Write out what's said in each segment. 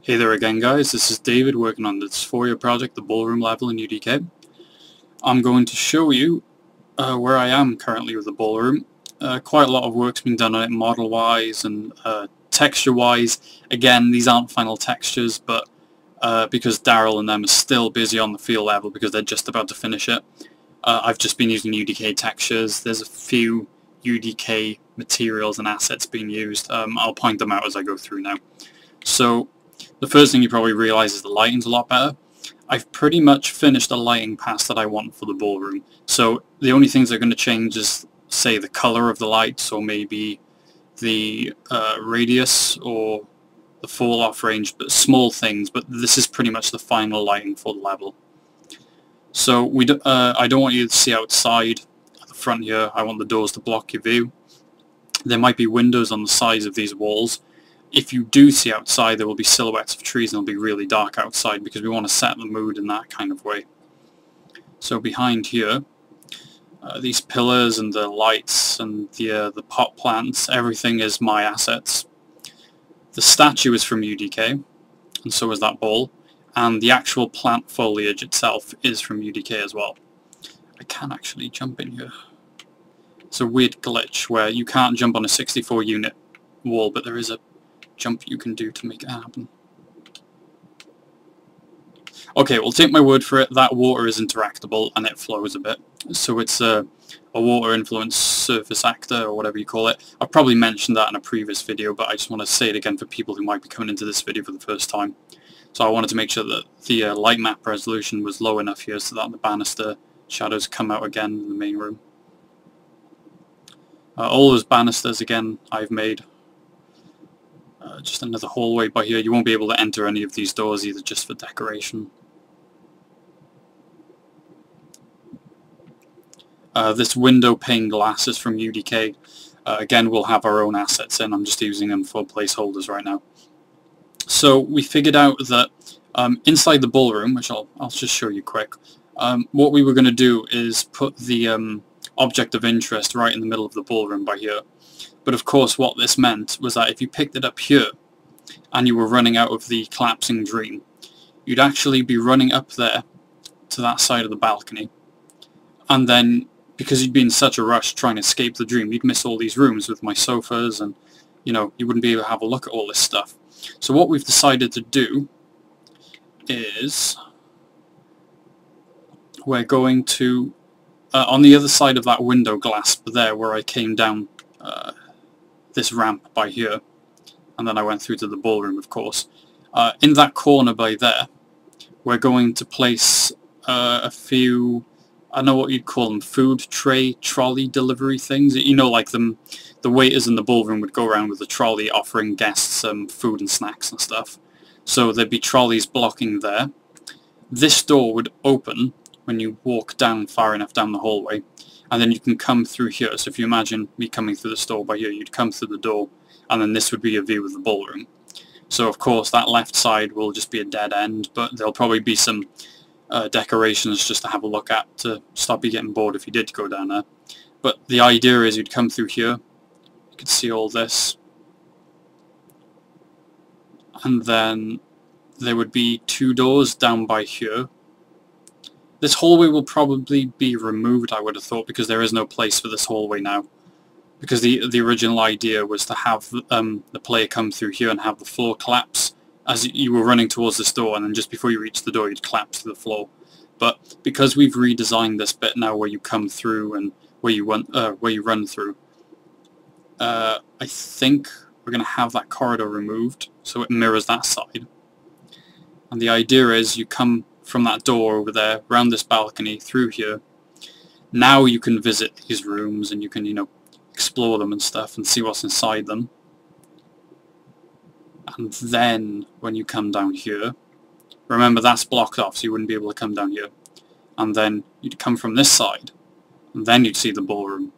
Hey there again guys, this is David working on the Dysphoria project, the Ballroom level in UDK. I'm going to show you where I am currently with the Ballroom. Quite a lot of work's been done on it model-wise and texture-wise. Again, these aren't final textures, but because Daryl and them are still busy on the field level because they're just about to finish it, I've just been using UDK textures. There's a few UDK materials and assets being used. I'll point them out as I go through now. So, the first thing you probably realise is the lighting's a lot better. I've pretty much finished the lighting pass that I want for the Ballroom. So the only things that are going to change is, say, the colour of the lights, or maybe the radius or the fall-off range, but small things. But this is pretty much the final lighting for the level. So I don't want you to see outside at the front here. I want the doors to block your view. There might be windows on the sides of these walls. If you do see outside, there will be silhouettes of trees and it'll be really dark outside because we want to set the mood in that kind of way. So behind here, these pillars and the lights and the pot plants, everything is my assets. The statue is from UDK, and so is that ball, and the actual plant foliage itself is from UDK as well. I can actually jump in here. It's a weird glitch where you can't jump on a 64 unit wall, but there is a jump you can do to make it happen. Okay, well, take my word for it, that water is interactable and it flows a bit. So it's a water influence surface actor, or whatever you call it. I've probably mentioned that in a previous video, but I just want to say it again for people who might be coming into this video for the first time. So I wanted to make sure that the light map resolution was low enough here so that the banister shadows come out again in the main room. All those banisters, again, I've made. Just another hallway by here. You won't be able to enter any of these doors either, just for decoration. This window pane glass is from UDK. Again, we'll have our own assets in. I'm just using them for placeholders right now. So we figured out that inside the Ballroom, which I'll just show you quick, what we were going to do is put the object of interest right in the middle of the Ballroom by here. But of course what this meant was that if you picked it up here and you were running out of the collapsing dream, you'd actually be running up there to that side of the balcony, and then because you'd be in such a rush trying to escape the dream, you'd miss all these rooms with my sofas, and you wouldn't be able to have a look at all this stuff. So what we've decided to do is we're going to on the other side of that window glass there where I came down this ramp by here, and then I went through to the Ballroom, of course. In that corner by there, we're going to place a few, I don't know what you'd call them, food tray trolley delivery things. Like the waiters in the Ballroom would go around with a trolley offering guests food and snacks and stuff. So there'd be trolleys blocking there. This door would open when you walk down far enough down the hallway, and then you can come through here. So if you imagine me coming through the store by here, you'd come through the door, and then this would be a view of the Ballroom. So of course that left side will just be a dead end, but there'll probably be some decorations just to have a look at to stop you getting bored if you did go down there. But the idea is you'd come through here, you could see all this, and then there would be two doors down by here. This hallway will probably be removed, I would have thought, because there is no place for this hallway now. Because the original idea was to have the player come through here and have the floor collapse as you were running towards this door, and then just before you reach the door you'd collapse to the floor. But because we've redesigned this bit now where you come through and where you run through, I think we're going to have that corridor removed so it mirrors that side. And the idea is you come from that door over there, around this balcony, through here. Now you can visit these rooms and you can, explore them and stuff and see what's inside them. And then when you come down here, remember that's blocked off so you wouldn't be able to come down here. And then you'd come from this side, and then you'd see the Ballroom.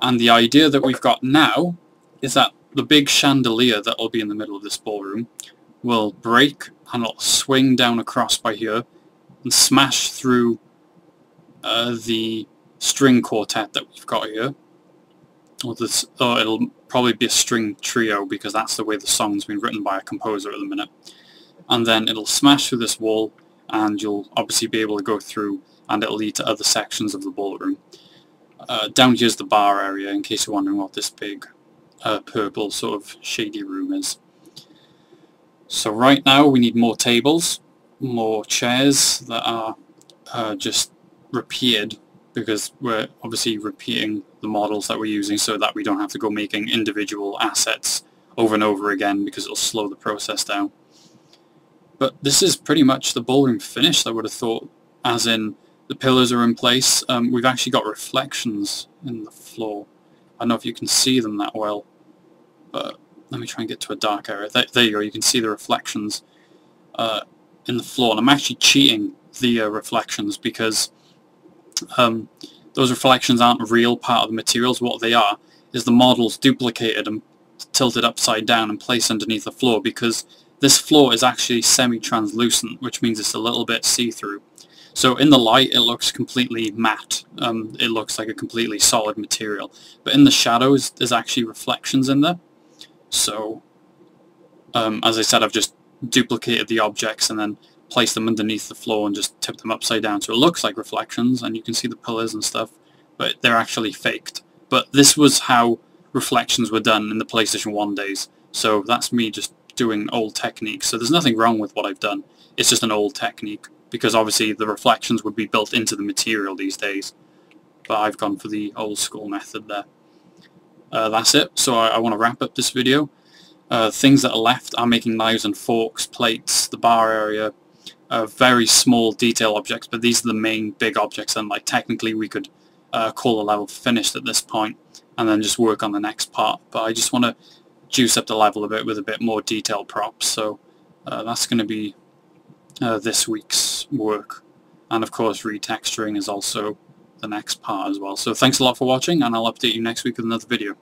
And the idea that we've got now is that the big chandelier that will be in the middle of this Ballroom will break and it'll swing down across by here and smash through the string quartet that we've got here. Or it'll probably be a string trio because that's the way the song's been written by a composer at the minute. and then it'll smash through this wall, and you'll obviously be able to go through, and it'll lead to other sections of the ballroom. Down here's the bar area, in case you're wondering what this big purple sort of shady room is. So right now we need more tables, more chairs that are just repeated, because we're obviously repeating the models that we're using so that we don't have to go making individual assets over and over again, because it'll slow the process down. But this is pretty much the ballroom finished, I would have thought, as in the pillars are in place. We've actually got reflections in the floor. I don't know if you can see them that well, but let me try and get to a dark area. There you go, you can see the reflections in the floor. And I'm actually cheating the reflections, because those reflections aren't a real part of the materials. What they are is the models duplicated and tilted upside down and placed underneath the floor, because this floor is actually semi-translucent, which means it's a little bit see-through. So in the light it looks completely matte, it looks like a completely solid material, but in the shadows there's actually reflections in there. So as I said, I've just duplicated the objects and then placed them underneath the floor and just tipped them upside down, so it looks like reflections and you can see the pillars and stuff, but they're actually faked. But this was how reflections were done in the PlayStation 1 days, so that's me just doing old techniques. So there's nothing wrong with what I've done, it's just an old technique, because obviously the reflections would be built into the material these days, but I've gone for the old school method there. That's it. So I want to wrap up this video. Things that are left are making knives and forks, plates, the bar area, very small detail objects, but these are the main big objects, and like technically we could call the level finished at this point and then just work on the next part, but I just want to juice up the level a bit with a bit more detailed props. So that's going to be this week's work, and of course retexturing is also the next part as well. So thanks a lot for watching, and I'll update you next week with another video.